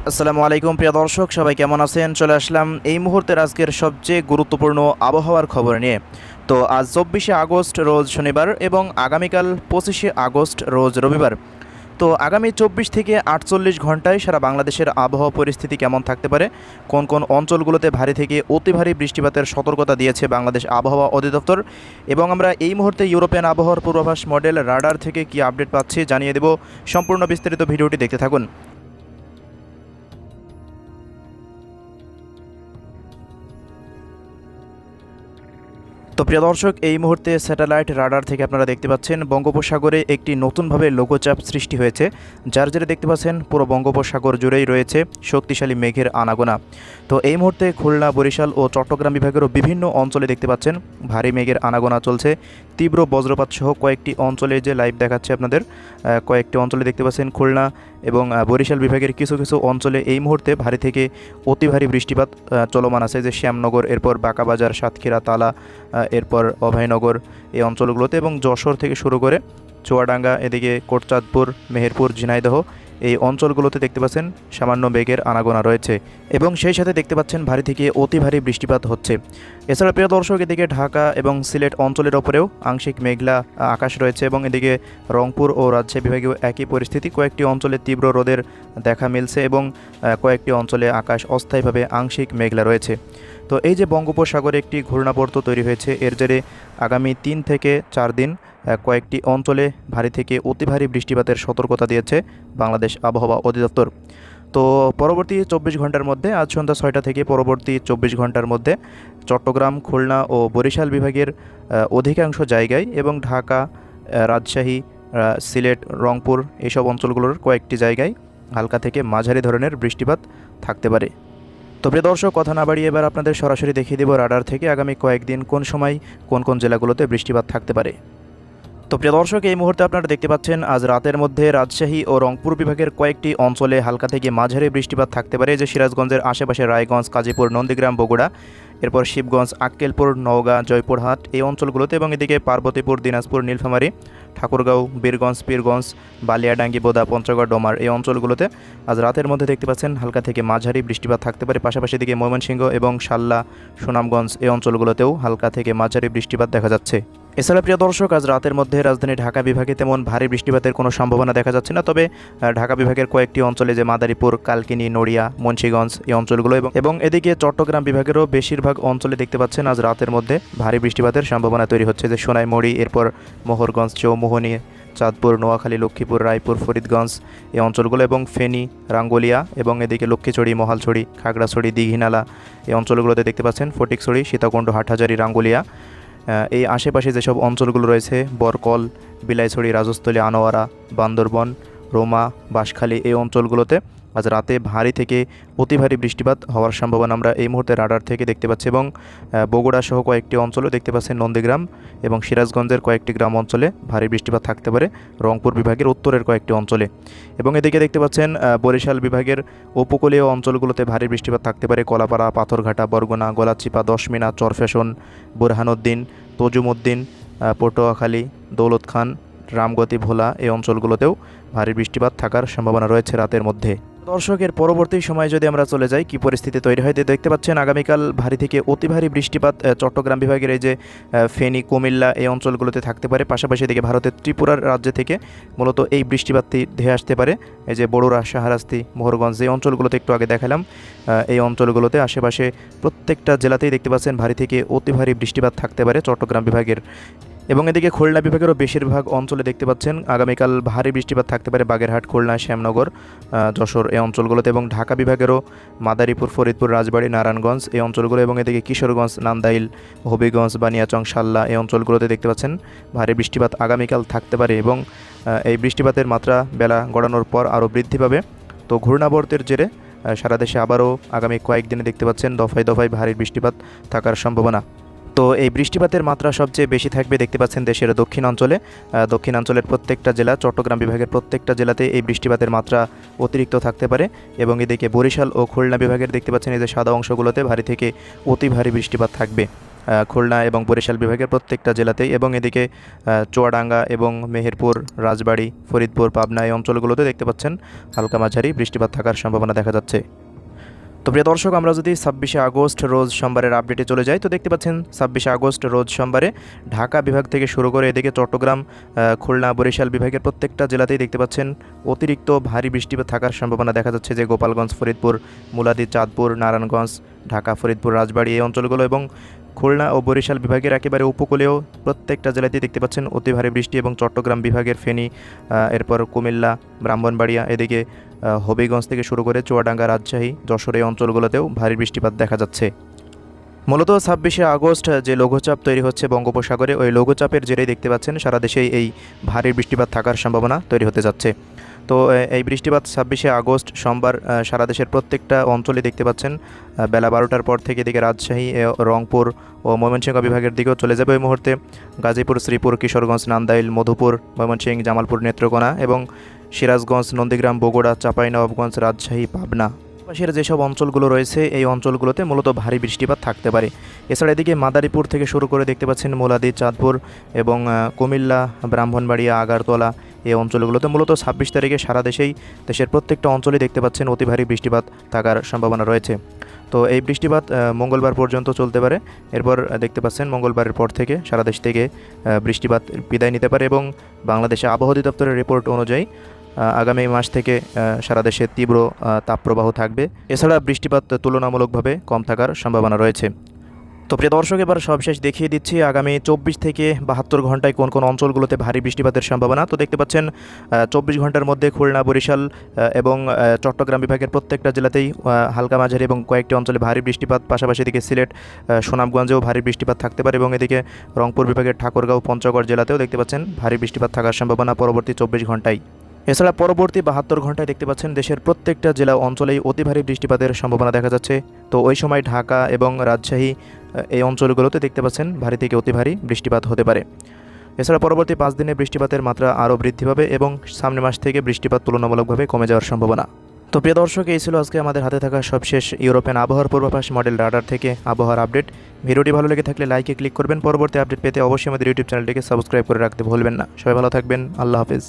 আসসালামু আলাইকুম প্রিয় দর্শক, সবাই কেমন আছেন? চলে আসলাম এই মুহূর্তের আজকের সবচেয়ে গুরুত্বপূর্ণ আবহাওয়ার খবর নিয়ে। তো আজ 24শে আগস্ট রোজ শনিবার এবং আগামীকাল 25শে আগস্ট রোজ রবিবার। তো আগামী 24 থেকে 48 ঘন্টায় সারা বাংলাদেশের আবহাওয়া পরিস্থিতি কেমন থাকতে পারে, কোন কোন অঞ্চলগুলোতে ভারী থেকে অতি ভারী বৃষ্টিপাতের সতর্কতা দিয়েছে বাংলাদেশ আবহাওয়া অধিদপ্তর, এবং আমরা এই মুহূর্তে ইউরোপিয়ান আবহাওয়ার পূর্বাভাস মডেল রাডার থেকে কি আপডেট পাচ্ছি জানিয়ে দেব। সম্পূর্ণ বিস্তারিত ভিডিওটি দেখতে থাকুন। তো প্রিয় দর্শক, এই মুহূর্তে স্যাটেলাইট রাডার থেকে আপনারা দেখতে পাচ্ছেন বঙ্গোপসাগরে একটি নতুনভাবে লঘুচাপ সৃষ্টি হয়েছে, যার জেরে দেখতে পাচ্ছেন পুরো বঙ্গোপসাগর জুড়েই রয়েছে শক্তিশালী মেঘের আনাগোনা। তো এই মুহূর্তে খুলনা, বরিশাল ও চট্টগ্রাম বিভাগেরও বিভিন্ন অঞ্চলে দেখতে পাচ্ছেন ভারী মেঘের আনাগোনা চলছে। তীব্র বজ্রপাত সহ কয়েকটি অঞ্চলে যে লাইভ দেখাচ্ছে আপনাদের, কয়েকটি অঞ্চলে দেখতে পাচ্ছেন খুলনা এবং বরিশাল বিভাগের কিছু কিছু অঞ্চলে এই মুহূর্তে ভারী থেকে অতি ভারী বৃষ্টিপাত চলমান আছে, যে শ্যামনগর, এরপর বাঁকাবাজার, সাতক্ষীরা, তালা, এরপর অভয়নগর এই অঞ্চলগুলোতে, এবং যশোর থেকে শুরু করে চুয়াডাঙ্গা, এদিকে কোটচাঁদপুর, মেহেরপুর, ঝিনাইদহ এই অঞ্চলগুলোতে দেখতে পাচ্ছেন সামান্য মেঘের আনাগোনা রয়েছে, এবং সেই সাথে দেখতে পাচ্ছেন ভারী থেকে অতি ভারী বৃষ্টিপাত হচ্ছে। এছাড়া প্রিয় দর্শক, এদিকে ঢাকা এবং সিলেট অঞ্চলের ওপরেও আংশিক মেঘলা আকাশ রয়েছে, এবং এদিকে রংপুর ও রাজশাহী বিভাগেও একই পরিস্থিতি। কয়েকটি অঞ্চলে তীব্র রোদের দেখা মিলছে এবং কয়েকটি অঞ্চলে আকাশ অস্থায়ীভাবে আংশিক মেঘলা রয়েছে। তো এই যে বঙ্গোপসাগরে একটি ঘূর্ণাবর্ত তৈরি হয়েছে, এর জেরে আগামী 3 থেকে 4 দিন কয়েকটি অঞ্চলে ভারী থেকে অতি ভারী বৃষ্টিপাতের সতর্কতা দিয়েছে বাংলাদেশ আবহাওয়া অধিদপ্তর। তো পরবর্তী 24 ঘন্টার মধ্যে, আজ সন্ধ্যা 6টা থেকে পরবর্তী 24 ঘন্টার মধ্যে চট্টগ্রাম, খুলনা ও বরিশাল বিভাগের অধিকাংশ জায়গায় এবং ঢাকা, রাজশাহী, সিলেট, রংপুর এইসব অঞ্চলগুলোর কয়েকটি জায়গায় হালকা থেকে মাঝারি ধরনের বৃষ্টিপাত থাকতে পারে। তো প্রিয় দর্শক, কথা না বাড়িয়ে এবার আপনাদের সরাসরি দেখিয়ে দেব রাডার থেকে আগামী কয়েকদিন কোন সময় কোন কোন জেলাগুলোতে বৃষ্টিপাত থাকতে পারে। তো প্রিয় দর্শক, এই মুহূর্তে আপনারা দেখতে পাচ্ছেন আজ রাতের মধ্যে রাজশাহী ও রংপুর বিভাগের কয়েকটি অঞ্চলে হালকা থেকে মাঝারি বৃষ্টিপাত থাকতে পারে, যে সিরাজগঞ্জের আশেপাশে রায়গঞ্জ, কাজীপুর, নন্দীগ্রাম, বগুড়া, এরপর শিবগঞ্জ, আক্কেলপুর, নওগাঁ, জয়পুরহাট এই অঞ্চলগুলোতে, এবং এদিকে পার্বতীপুর, দিনাজপুর, নীলফামারী, ঠাকুরগাঁও, বীরগঞ্জ, পীরগঞ্জ, বালিয়াডাঙ্গি, বোদা, পঞ্চগড়, ডোমার এই অঞ্চলগুলোতে আজ রাতের মধ্যে দেখতে পাচ্ছেন হালকা থেকে মাঝারি বৃষ্টিপাত থাকতে পারে। পাশাপাশি দিকে ময়মনসিংহ এবং শাল্লা, সুনামগঞ্জ এই অঞ্চলগুলোতেও হালকা থেকে মাঝারি বৃষ্টিপাত দেখা যাচ্ছে। এছাড়া প্রিয় দর্শক, আজ রাতের মধ্যে রাজধানী ঢাকা বিভাগে তেমন ভারী বৃষ্টিপাতের কোনো সম্ভাবনা দেখা যাচ্ছে না, তবে ঢাকা বিভাগের কয়েকটি অঞ্চলে, যে মাদারীপুর, কালকিনি, নড়িয়া, মুন্সিগঞ্জ এই অঞ্চলগুলো, এবং এদিকে চট্টগ্রাম বিভাগেরও বেশিরভাগ অঞ্চলে দেখতে পাচ্ছেন আজ রাতের মধ্যে ভারী বৃষ্টিপাতের সম্ভাবনা তৈরি হচ্ছে, যে সোনাইমুড়ি, এরপর মোহরগঞ্জ, চৌমোহনী, চাঁদপুর, নোয়াখালী, লক্ষ্মীপুর, রায়পুর, ফরিদগঞ্জ এই অঞ্চলগুলো, এবং ফেনী, রাঙ্গুলিয়া, এবং এদিকে লক্ষ্মীছড়ি, মহালছড়ি, খাগড়াছড়ি, দীঘিনালা এই অঞ্চলগুলোতে দেখতে পাচ্ছেন ফটিকছড়ি, সীতাকুণ্ড, হাটহাজারী, রাঙ্গুলিয়া এই আশেপাশে যেসব অঞ্চলগুলো রয়েছে, বরকল, বিলাইছড়ি, রাজস্থলী, আনোয়ারা, বান্দরবন, রোমা, বাঁশখালী এই অঞ্চলগুলোতে আজ রাতে ভারী থেকে অতি ভারী বৃষ্টিপাত হওয়ার সম্ভাবনা আমরা এই মুহূর্তে রাডার থেকে দেখতে পাচ্ছি, এবং বগুড়া সহ কয়েকটি অঞ্চলে দেখতে পাচ্ছেন নন্দীগ্রাম এবং সিরাজগঞ্জের কয়েকটি গ্রাম অঞ্চলে ভারী বৃষ্টিপাত থাকতে পারে, রংপুর বিভাগের উত্তরের কয়েকটি অঞ্চলে, এবং এদিকে দেখতে পাচ্ছেন বরিশাল বিভাগের উপকূলীয় অঞ্চলগুলোতে ভারী বৃষ্টিপাত থাকতে পারে, কলাপাড়া, পাথরঘাটা, বরগুনা, গলাচিপা, দশমিনা, চরফ্যাশন, বুরহানুদ্দিন, তজুমউদ্দিন, পটুয়াখালী, দৌলত খান, রামগতি, ভোলা এই অঞ্চলগুলোতেও ভারী বৃষ্টিপাত থাকার সম্ভাবনা রয়েছে রাতের মধ্যে। দর্শকের পরবর্তী সময়ে যদি আমরা চলে যাই, কি পরিস্থিতি তৈরি হয়, দেখতে পাচ্ছেন আগামীকাল ভারী থেকে অতি ভারী বৃষ্টিপাত চট্টগ্রাম বিভাগের এই যে ফেনী, কুমিল্লা এই অঞ্চলগুলোতে থাকতে পারে। পাশাপাশি এদিকে ভারতের ত্রিপুরার রাজ্য থেকে মূলত এই বৃষ্টিপাতটি ধেয়ে আসতে পারে, এই যে বড়ুরা, শাহরাস্তি, মোহরগঞ্জ এই অঞ্চলগুলোতে একটু আগে দেখালাম, এই অঞ্চলগুলোতে আশেপাশে প্রত্যেকটা জেলাতেই দেখতে পাচ্ছেন ভারী থেকে অতি ভারী বৃষ্টিপাত থাকতে পারে চট্টগ্রাম বিভাগের, এবং এদিকে খুলনা বিভাগেরও বেশিরভাগ অঞ্চলে দেখতে পাচ্ছেন আগামীকাল ভারী বৃষ্টিপাত থাকতে পারে, বাগেরহাট, খুলনা, শ্যামনগর, যশোর এই অঞ্চলগুলোতে, এবং ঢাকা বিভাগেরও মাদারীপুর, ফরিদপুর, রাজবাড়ী, নারায়ণগঞ্জ এই অঞ্চলগুলো, এবং এদিকে কিশোরগঞ্জ, নান্দাইল, হবিগঞ্জ, বানিয়াচং, শাল্লা এই অঞ্চলগুলোতে দেখতে পাচ্ছেন ভারী বৃষ্টিপাত আগামীকাল থাকতে পারে, এবং এই বৃষ্টিপাতের মাত্রা বেলা গড়ানোর পর আরও বৃদ্ধি পাবে। তো ঘূর্ণাবর্তের জেরে সারা দেশে আবারও আগামী কয়েকদিনে দেখতে পাচ্ছেন দফায় দফায় ভারী বৃষ্টিপাত থাকার সম্ভাবনা। তো এই বৃষ্টিপাতের মাত্রা সবচেয়ে বেশি থাকবে দেখতে পাচ্ছেন দেশের দক্ষিণাঞ্চলের প্রত্যেকটা জেলা, চট্টগ্রাম বিভাগের প্রত্যেকটা জেলাতে এই বৃষ্টিপাতের মাত্রা অতিরিক্ত থাকতে পারে, এবং এদিকে বরিশাল ও খুলনা বিভাগের দেখতে পাচ্ছেন এই যে সাদা অংশগুলোতে ভারী থেকে অতি ভারী বৃষ্টিপাত থাকবে। খুলনা এবং বরিশাল বিভাগের প্রত্যেকটা জেলাতেই, এবং এদিকে চুয়াডাঙ্গা এবং মেহেরপুর, রাজবাড়ী, ফরিদপুর, পাবনা এই অঞ্চলগুলোতে দেখতে পাচ্ছেন হালকা মাঝারি বৃষ্টিপাত থাকার সম্ভাবনা দেখা যাচ্ছে। তো প্রিয় দর্শক, আমরা যদি 26শে আগস্ট রোজ সোমবারের আপডেটে চলে যাই, তো দেখতে পাচ্ছেন 26শে আগস্ট রোজ সোমবারে ঢাকা বিভাগ থেকে শুরু করে এদিকে চট্টগ্রাম, খুলনা, বরিশাল বিভাগের প্রত্যেকটা জেলাতেই দেখতে পাচ্ছেন অতিরিক্ত ভারী বৃষ্টিপাত থাকার সম্ভাবনা দেখা যাচ্ছে, যে গোপালগঞ্জ, ফরিদপুর, মুলাদি, চাঁদপুর, নারায়ণগঞ্জ, ঢাকা, ফরিদপুর, রাজবাড়ী এই অঞ্চলগুলো এবং খুলনা ও বরিশাল বিভাগের একেবারে উপকূলেও প্রত্যেকটা জেলাতেই দেখতে পাচ্ছেন অতি ভারী বৃষ্টি, এবং চট্টগ্রাম বিভাগের ফেনী, এরপর কুমিল্লা, ব্রাহ্মণবাড়িয়া, এদিকে হবিগঞ্জ থেকে শুরু করে চুয়াডাঙ্গা, রাজশাহী, যশোর এই অঞ্চলগুলোতেও ভারী বৃষ্টিপাত দেখা যাচ্ছে। মূলত 26শে আগস্ট যে লঘুচাপ তৈরি হচ্ছে বঙ্গোপসাগরে, ওই লঘুচাপের জেরেই দেখতে পাচ্ছেন সারা দেশেই এই ভারী বৃষ্টিপাত থাকার সম্ভাবনা তৈরি হতে যাচ্ছে। তো এই বৃষ্টিপাত 26শে আগস্ট সোমবার সারা দেশের প্রত্যেকটা অঞ্চলে দেখতে পাচ্ছেন বেলা 12টার পর থেকে এদিকে রাজশাহী, রংপুর ও ময়মনসিংহ বিভাগের দিকেও চলে যাবে ওই মুহূর্তে। গাজীপুর, শ্রীপুর, কিশোরগঞ্জ, নান্দাইল, মধুপুর, ময়মনসিংহ, জামালপুর, নেত্রকোনা এবং সিরাজগঞ্জ, নন্দীগ্রাম, বগুড়া, চাঁপাইনবাবগঞ্জ, রাজশাহী, পাবনা পাশের যেসব অঞ্চলগুলো রয়েছে এই অঞ্চলগুলোতে মূলত ভারী বৃষ্টিপাত থাকতে পারে। এছাড়া এদিকে মাদারীপুর থেকে শুরু করে দেখতে পাচ্ছেন মুলাদি, চাঁদপুর এবং কুমিল্লা, ব্রাহ্মণবাড়িয়া, আগারতলা এই অঞ্চলগুলোতে মূলত 26 তারিখে সারা দেশের প্রত্যেকটা অঞ্চলে দেখতে পাচ্ছেন অতি ভারী বৃষ্টিপাত থাকার সম্ভাবনা রয়েছে। তো এই বৃষ্টিপাত মঙ্গলবার পর্যন্ত চলতে পারে। এরপর দেখতে পাচ্ছেন মঙ্গলবারের পর থেকে সারা দেশ থেকে বৃষ্টিপাত বিদায় নিতে পারে, এবং বাংলাদেশে আবহাওয়া অধিদপ্তরের রিপোর্ট অনুযায়ী আগামী মাস থেকে সারা দেশে তীব্র তাপপ্রবাহ থাকবে। এছাড়া বৃষ্টিপাত তুলনামূলকভাবে কম থাকার সম্ভাবনা রয়েছে। তো প্রিয় দর্শক, এবার সবশেষ দেখিয়ে দিচ্ছি আগামী 24 থেকে 72 ঘন্টায় কোন কোন অঞ্চলগুলোতে ভারী বৃষ্টিপাতের সম্ভাবনা। তো দেখতে পাচ্ছেন 24 ঘন্টার মধ্যে খুলনা, বরিশাল এবং চট্টগ্রাম বিভাগের প্রত্যেকটা জেলাতেই হালকা মাঝারি এবং কয়েকটি অঞ্চলে ভারী বৃষ্টিপাত, পাশাপাশি এদিকে সিলেট, সুনামগঞ্জেও ভারী বৃষ্টিপাত থাকতে পারে, এবং এদিকে রংপুর বিভাগের ঠাকুরগাঁও, পঞ্চগড় জেলাতেও দেখতে পাচ্ছেন ভারী বৃষ্টিপাত থাকার সম্ভাবনা পরবর্তী 24 ঘন্টায়। এছাড়া পরবর্তী 72 ঘন্টায় দেখতে পাচ্ছেন দেশের প্রত্যেকটা জেলা অঞ্চলেই অতি ভারী বৃষ্টিপাতের সম্ভাবনা দেখা যাচ্ছে। তো ওই সময় ঢাকা এবং রাজশাহী এই অঞ্চলগুলোতে দেখতে পাচ্ছেন ভারী থেকে অতি ভারী বৃষ্টিপাত হতে পারে। এছাড়া পরবর্তী 5 দিনে বৃষ্টিপাতের মাত্রা আরও বৃদ্ধি পাবে, এবং সামনের মাস থেকে বৃষ্টিপাত তুলনামূলকভাবে কমে যাওয়ার সম্ভাবনা। তো প্রিয় দর্শক, এই ছিল আজকে আমাদের হাতে থাকা সবশেষ ইউরোপিয়ান আবহাওয়ার পূর্বাভাস মডেল রাডার থেকে আবহাওয়ার আপডেট। ভিডিওটি ভালো লেগে থাকলে লাইকে ক্লিক করবেন। পরবর্তী আপডেট পেতে অবশ্যই আমাদের ইউটিউব চ্যানেলটিকে সাবস্ক্রাইব করে রাখতে ভুলবেন না। সবাই ভালো থাকবেন। আল্লাহ হাফেজ।